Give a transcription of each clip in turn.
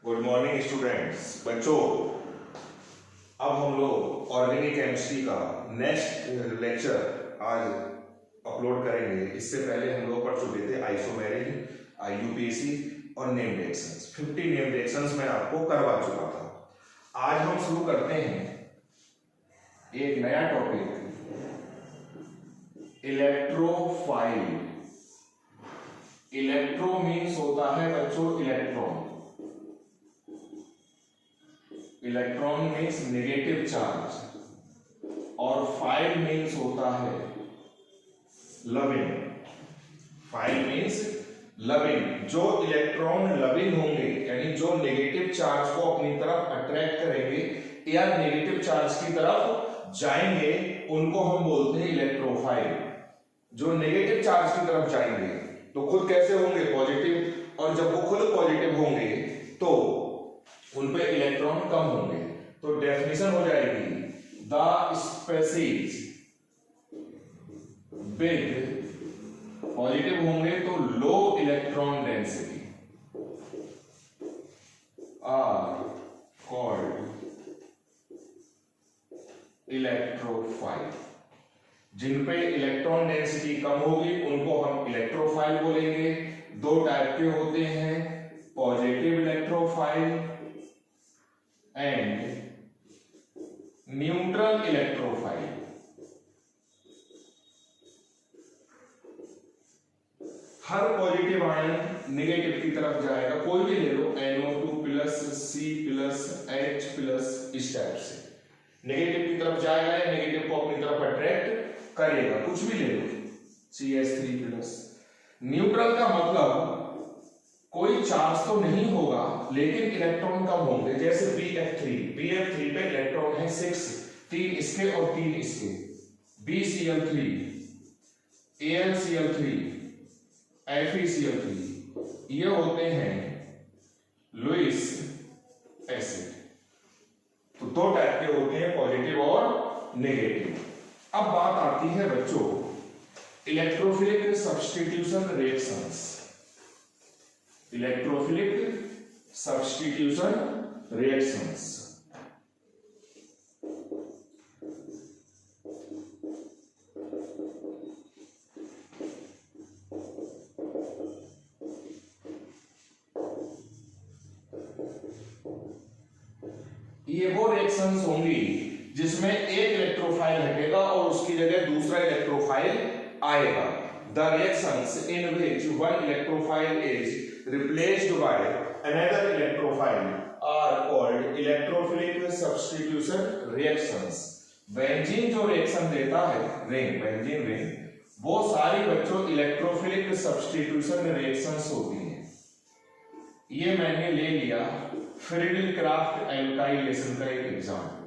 Good morning students. बच्चों, अब हम लोग ऑर्गेनिक केमिस्ट्री का नेक्स्ट लेक्चर आज अपलोड करेंगे। इससे पहले हम लोग पढ़ चुके थे आइसोमेरिक, IUPAC और नेम रिएक्शंस। 50 नेम रिएक्शंस मैं आपको करवा चुका था। आज हम शुरू करते हैं एक नया टॉपिक, इलेक्ट्रोफाइल। इलेक्ट्रो मीन्स होता है बच्चों electron. Electron means negative charge और फाइल मीन्स होता है लविंग। File means loving. जो इलेक्ट्रॉन लविंग होंगे यानी जो नेगेटिव चार्ज को अपनी तरफ अट्रैक्ट करेंगे या नेगेटिव चार्ज की तरफ जाएंगे उनको हम बोलते हैं इलेक्ट्रोफाइल। जो नेगेटिव चार्ज की तरफ जाएंगे तो खुद कैसे होंगे? पॉजिटिव। और जब वो खुद पॉजिटिव होंगे तो उन पे इलेक्ट्रॉन कम होंगे। तो डेफिनेशन हो जाएगी, द स्पेसीज विद पॉजिटिव होंगे तो low electron density are called electrophile. जिन पे इलेक्ट्रॉन डेंसिटी कम होगी उनको हम इलेक्ट्रोफाइल बोलेंगे। दो टाइप के होते हैं, positive electrophile and neutral electrophile. Her positive ion negative की तरफ जाएगा, कोई भी ले लो, NO2 plus C plus H plus, इस टाइप से नेगेटिव की तरफ जाएगा या नेगेटिव को अपनी तरफ अट्रैक्ट करेगा। कुछ भी ले लो, CH3 प्लस। न्यूट्रल का मतलब कोई चार्ज तो नहीं होगा लेकिन इलेक्ट्रॉन कम होंगे। जैसे BF3 पे इलेक्ट्रॉन है 6, 3 इसके और 3 इसके। BCl3, AlCl3, FeCl3 ये होते हैं लुईस एसिड। तो दो टाइप के होते हैं, पॉजिटिव और नेगेटिव। अब बात आती है बच्चों electrophilic substitution reactions. Electrophilic substitution reactions. ये वो रिएक्शंस होंगी जिसमें एक इलेक्ट्रोफाइल हटेगा और उसकी जगह दूसरा इलेक्ट्रोफाइल आएगा। The reactions in which one electrophile is replaced by another electrophile are called electrophilic substitution reactions। Benzene जो रिएक्शन देता है, बेंजीन रिंग, वो सारी बच्चों इलेक्ट्रोफिलिक सब्स्टिट्यूशन रिएक्शंस होती हैं। ये मैंने ले लिया फ्रीडल-क्राफ्ट एल्काइलेशन का एक एग्जाम्पल।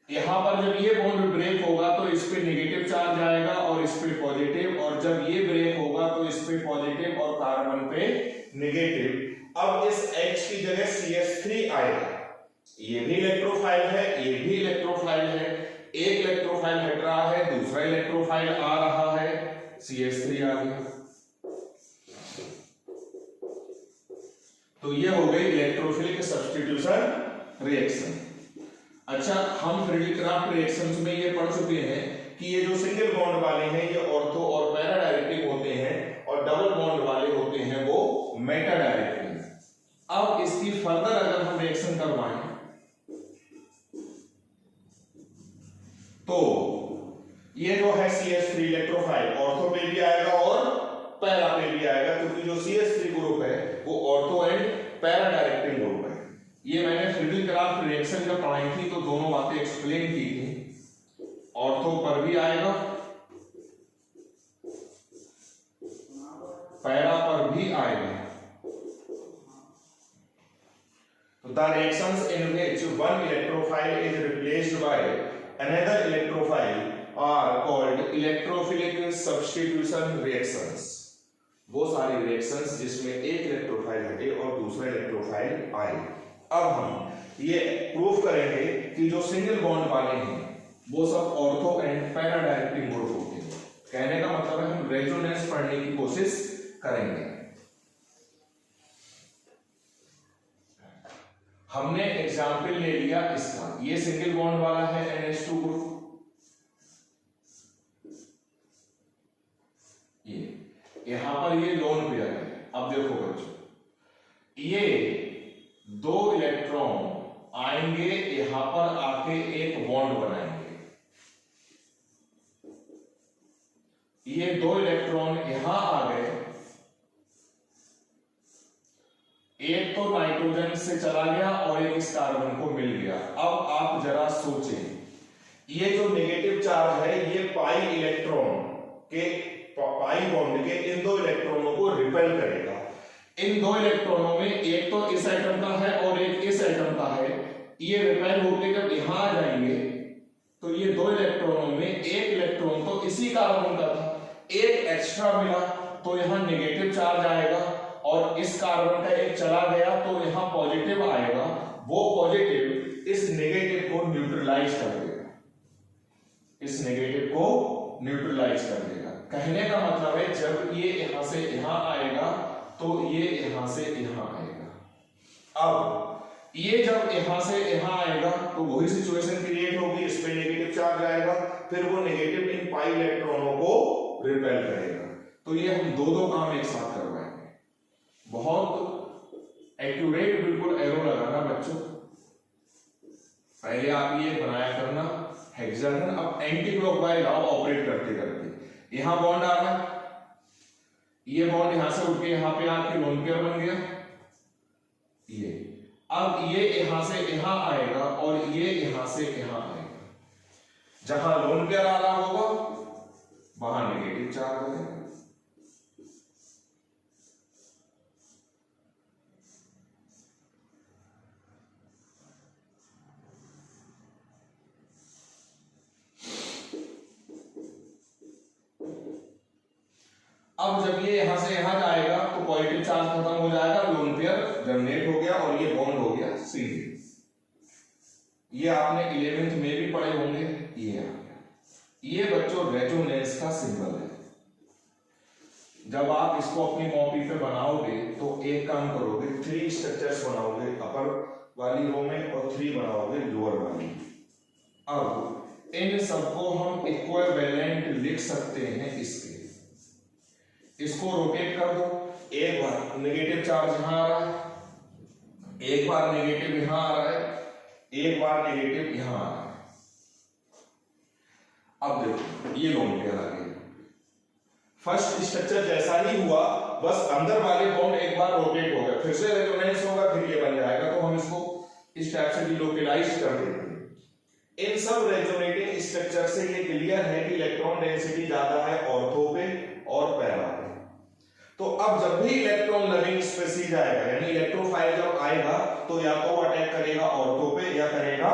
यहां पर जब ये बॉन्ड ब्रेक होगा तो इस पे नेगेटिव चार्ज आएगा और इस पे पॉजिटिव, और जब ये ब्रेक होगा तो इस पे पॉजिटिव और कार्बन पे नेगेटिव। अब इस H की जगह CH3 आएगा। ये भी इलेक्ट्रोफाइल है, ये भी इलेक्ट्रोफाइल है। एक इलेक्ट्रोफाइल हट रहा है, दूसरा इलेक्ट्रोफाइल आ रहा है, CH3 आ गया। तो ये हो गई इलेक्ट्रोफिलिक सब्स्टिट्यूशन रिएक्शन। अच्छा, हम फ्रीडल-क्राफ्ट रिएक्शंस में ये पढ़ चुके हैं कि ये जो सिंगल बॉन्ड वाले हैं ये ऑर्थो और पैरा डायरेक्टिव होते हैं और डबल बॉन्ड वाले होते हैं वो मेटा डायरेक्टिव। अब इसकी फर्दर अगर हम रिएक्शन करवाएं तो ये जो है CH3 इलेक्ट्रोफाइल ऑर्थो पे भी आएगा और पैरा पे भी आएगा, क्योंकि जो CH3 ग्रुप है वो ortho and para directive group है। ये मैंने फ्रीडल-क्राफ्ट रिएक्शन जब पढ़ाई थी तो दोनों बातें एक्सप्लेन की थी। ऑर्थो पर भी आएगा, पैरा पर भी आएगा। तो the reactions in which one electrophile is replaced by another electrophile are called electrophilic substitution reactions. वो सारी रिएक्शंस जिसमें एक इलेक्ट्रोफाइल हटे और दूसरा इलेक्ट्रोफाइल आए। अब हम ये प्रूफ करेंगे कि जो सिंगल बॉन्ड वाले हैं वो सब ortho and para directive group होते हैं। कहने का मतलब है हम रेजोनेंस पढ़ने की कोशिश करेंगे। हमने एग्जाम्पल ले लिया इसका, ये सिंगल बॉन्ड वाला है NH2 ग्रुप, ये यहां पर ये लोन पेयर है। अब देखो बच्चों, ये 2 इलेक्ट्रॉन आएंगे यहां पर आके एक बॉन्ड बनाएंगे, ये 2 इलेक्ट्रॉन यहां आ गए, एक तो नाइट्रोजन से चला गया और एक इस कार्बन को मिल गया। अब आप जरा सोचें, ये जो नेगेटिव चार्ज है ये पाई इलेक्ट्रॉन के, पाई बॉन्ड के इन 2 इलेक्ट्रॉनों को रिपेल करेगा। इन 2 इलेक्ट्रॉनों में एक तो इस एटम का है और एक इस एटम का है, ये रिपेल होकर जब यहां आ जाएंगे तो ये 2 इलेक्ट्रॉनों में एक इलेक्ट्रॉन तो इसी कार्बन का था, एक एक्स्ट्रा मिला तो यहां नेगेटिव चार्ज आएगा और इस कार्बन का एक चला गया तो यहां पॉजिटिव आएगा, वो पॉजिटिव इस नेगेटिव को न्यूट्रलाइज कर देगा, इस नेगेटिव को न्यूट्रलाइज कर देगा। कहने का मतलब है जब ये यहां से यहां आएगा तो ये यहां से यहां आएगा। अब ये जब यहां से यहां आएगा तो वही सिचुएशन क्रिएट होगी, इस पे नेगेटिव चार्ज आएगा, फिर वो नेगेटिव इन पाई इलेक्ट्रॉनों को रिपेल करेगा। तो ये हम दो काम एक साथ करवाएंगे। बहुत एक्यूरेट बिल्कुल एरो लगाना बच्चों, पहले आप ये बनाया करना हेक्सागन। अब एंटी क्लॉकवाइज लॉ ऑपरेट करते करते यहां बॉन्ड आ रहा है, ये बॉन्ड यहां से उठ के यहां पे आके लोन पेयर बन गया, ये अब ये यहां से यहां आएगा और ये यहां से यहां आएगा, जहां लोन पेयर आ रहा होगा वहां नेगेटिव चार्ज होगा। अब जब ये यहां से यहां जाएगा तो पॉजिटिव चार्ज खत्म हो जाएगा, लोन पेयर जनरेट हो गया और ये बॉन्ड हो गया सीधे। ये आपने 11th में भी पढ़े होंगे, ये आ गया। ये बच्चों रेजोनेंस का सिंबल है। जब आप इसको अपनी कॉपी पे बनाओगे तो एक काम करोगे, 3 स्ट्रक्चर्स बनाओगे अपर वाली रो में और 3 बनाओगे लोअर वाली। अब इन सबको हम इक्विवेलेंट लिख सकते हैं इसके। इसको रोटेट कर दो, एक बार नेगेटिव चार्ज यहां आ रहा है, एक बार नेगेटिव यहां आ रहा है, एक बार नेगेटिव यहां आ रहा है। अब देखो ये लोन पेयर आ गया। फर्स्ट स्ट्रक्चर जैसा ही हुआ, बस अंदर वाले बॉन्ड एक बार रोटेट हो गया, फिर से रेजोनेंस होगा, फिर ये बन जाएगा। तो हम इसको इस टाइप से डिलोकेलाइज कर देते हैं। इन सब रेजोनेटिंग स्ट्रक्चर से ये क्लियर है कि इलेक्ट्रॉन डेंसिटी ज्यादा है ऑर्थो पे और पैरा पे। तो अब जब भी इलेक्ट्रॉन लविंग स्पीशीज आएगा, यानी इलेक्ट्रोफाइल जब आएगा तो या तो अटैक करेगा ऑर्थो पे या करेगा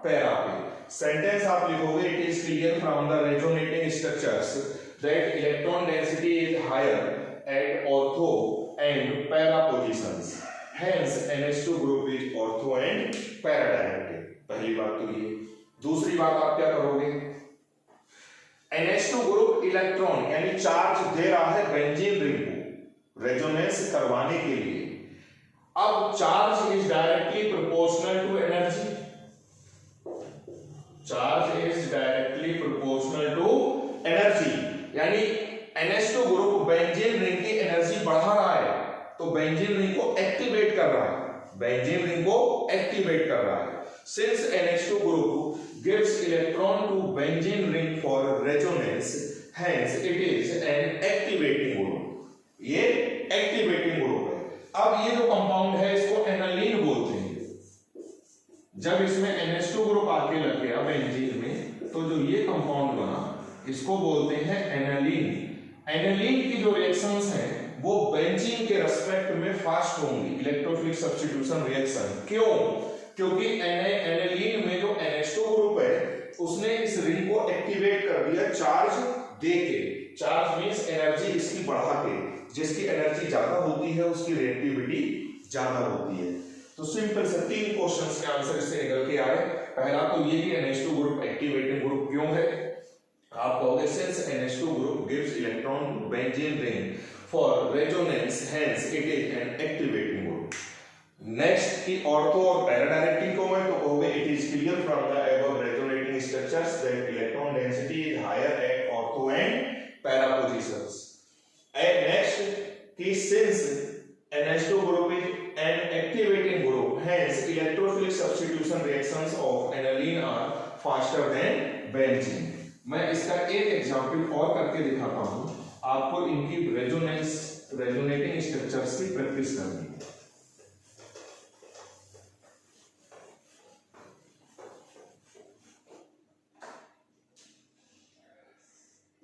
पैरा पे। सेंटेंस आप लिखोगे, it is clear from the resonating structures that electron density is higher at ortho and para positions, hence NH2 group is ortho and para directed. पहली बात तो ये। दूसरी बात आप क्या करोगे, NH2 ग्रुप इलेक्ट्रॉन यानी चार्ज दे रहा है बेंजीन रिंग को रेजोनेंस करवाने के लिए। अब charge is directly proportional to energy, charge is directly proportional to energy, यानी NH2 ग्रुप बेंजीन रिंग की एनर्जी बढ़ा रहा है तो बेंजीन रिंग को एक्टिवेट कर रहा है, बेंजीन रिंग को एक्टिवेट कर रहा है। Since NH2 group gives electron to benzene ring for resonance, hence it is an activating group. ये एक्टिवेटिंग ग्रुप है। अब ये जो कंपाउंड है इसको एनालिन बोलते हैं। जब इसमें NH2 ग्रुप आके लग गया बेंजीन में तो जो ये कंपाउंड बना इसको बोलते हैं एनालिन। एनालिन की जो रिएक्शंस हैं वो बेंजीन के रेस्पेक्ट में फास्ट होंगी, इलेक्ट्रोफिलिक सब्स्टिट्यूशन रिएक्शन। क्यों? क्योंकि एनालिन में जो NH2 ग्रुप है उसने इस रिंग को एक्टिवेट कर दिया चार्ज देके। चार्ज मींस एनर्जी इसकी बढ़ा के, जिसकी एनर्जी ज्यादा होती है उसकी रिएक्टिविटी ज्यादा होती है। तो सिंपल से 3 क्वेश्चंस के आंसर इससे निकल के आए। पहला तो ये कि NH2 ग्रुप एक्टिवेटिंग ग्रुप क्यों है, आप कहोगे since NH2 group gives electron to benzene ring for resonance, hence it is an activating group. Next की ऑर्थो और पैरा डायरेक्टिंग को मैं तो कहोगे it is clear from the above resonating structures that electron density is higher at ortho and para positions. And next कि since NH2 group is an activating group, hence electrophilic substitution reactions of aniline are faster than benzene। मैं इसका एक example और करके दिखाता हूं, आपको इनकी रेजोनेटिंग स्ट्रक्चर्स की प्रैक्टिस करनी है।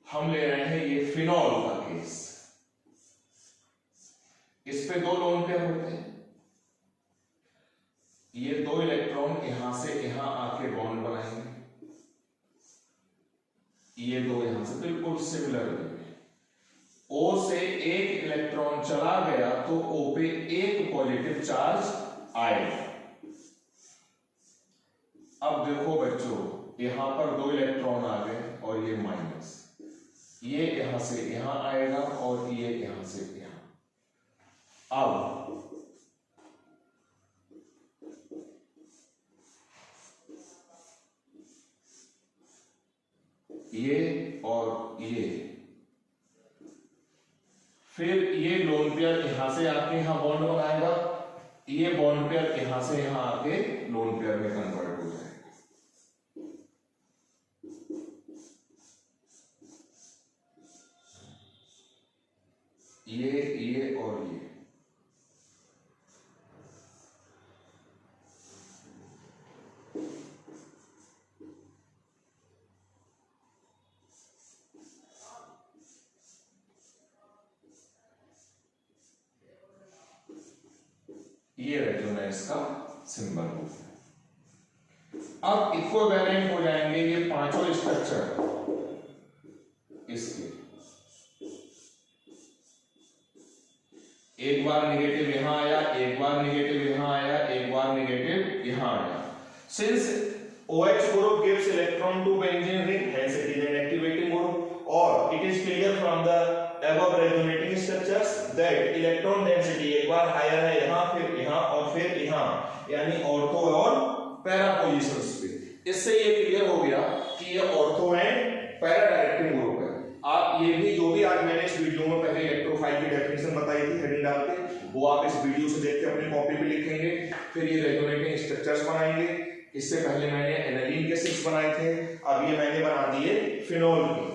हम ले रहे हैं ये फिनॉल का केस। इस पे दो लोन पेयर होते हैं, ये दो इलेक्ट्रॉन यहां से यहां आके बॉन्ड बनाएंगे, ये दो यहां से बिल्कुल सिमिलर। O से एक इलेक्ट्रॉन चला गया तो O पे एक पॉजिटिव चार्ज आएगा। अब देखो बच्चों, यहां पर दो इलेक्ट्रॉन आ गए और ये माइनस, ये यहां से यहां आएगा और ये यहां से यहां। अब ये और ये, फिर ये लोन पेयर यहां से आके यहां बॉन्ड बनाएगा, ये बॉन्ड पेयर यहां से यहां आके लोन पेयर में कन्वर्ट हो जाएगा। ये और ये रेजोनेंस का सिंबल हो गया। अब इक्विवेलेंट हो जाएंगे ये पांचों स्ट्रक्चर इसके, एक बार नेगेटिव यहां आया, एक बार नेगेटिव यहां आया, एक बार नेगेटिव यहां आया। Since OH group gives electron to benzene ring, hence it is an activating group, or it is clear from the above resonating structures that electron density एक बार हायर है यहाँ, फिर यहाँ और फिर यहाँ, यानी ऑर्थो और पैरा पोजीशंस पे। इससे ये क्लियर हो गया कि ये ortho and para directing group है। आप ये भी जो भी आज मैंने इस वीडियो में पहले इलेक्ट्रोफाइल की डेफिनेशन बताई थी हेडिंग डाल के, वो आप इस वीडियो से देख के अपनी कॉपी पे लिखेंगे। फिर ये रेजोनेटिंग स्ट्रक्चर्स बनाएंगे। इससे पहले मैंने एनालिन के 6 बनाए थे, अब ये मैंने बना दिए फिनोल के।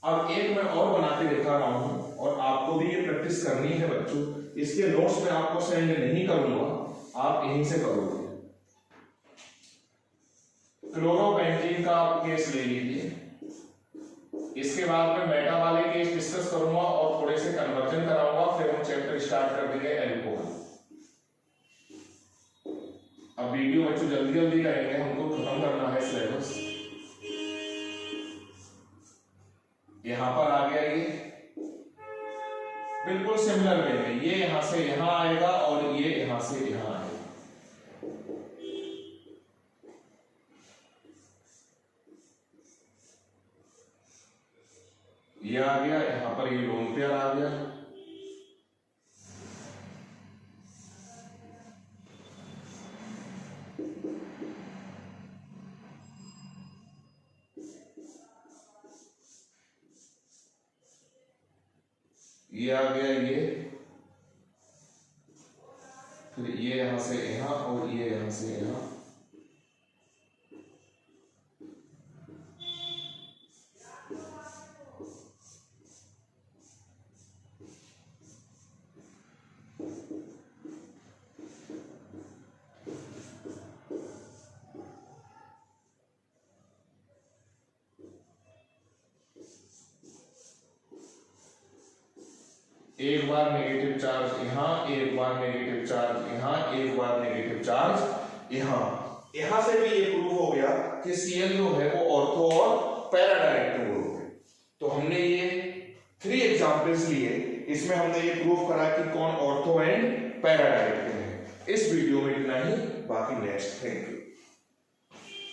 अब एक मैं और बना के दिखा रहा हूं और आपको भी ये प्रैक्टिस करनी है बच्चों। इसके नोट्स में आपको सेंड नहीं करूंगा, आप यहीं से करोगे। क्लोरोबेंजीन का आप केस ले लीजिए, इसके बाद मैं मेटा वाले केस डिस्कस करूंगा और थोड़े से कन्वर्जन कराऊंगा, फिर हम चैप्टर स्टार्ट कर देंगे एल्कोहल। अब वीडियो बच्चों जल्दी जल्दी करेंगे, हमको खत्म करना है सिलेबस। यहां पर आ गया, ये बिल्कुल सिमिलर वे में, ये यहां से यहां आएगा और ये यहां से यहां आएगा। ये आ गया, यहां पर ये लोन पेयर आ गया। ये आ गया, ये फिर ये यहां से यहां और ये यहां से यहां। एक बार नेगेटिव चार्ज यहां, एक बार नेगेटिव चार्ज यहां, एक बार नेगेटिव चार्ज यहां। यहां से भी ये प्रूफ हो गया कि Cl जो है वो ऑर्थो और पैरा डायरेक्टिंग ग्रुप है। तो हमने ये 3 एग्जांपल्स लिए, इसमें हमने ये प्रूफ करा कि कौन ऑर्थो एंड पैरा डायरेक्टिंग है। इस वीडियो में इतना ही, बाकी नेक्स्ट। Thank you.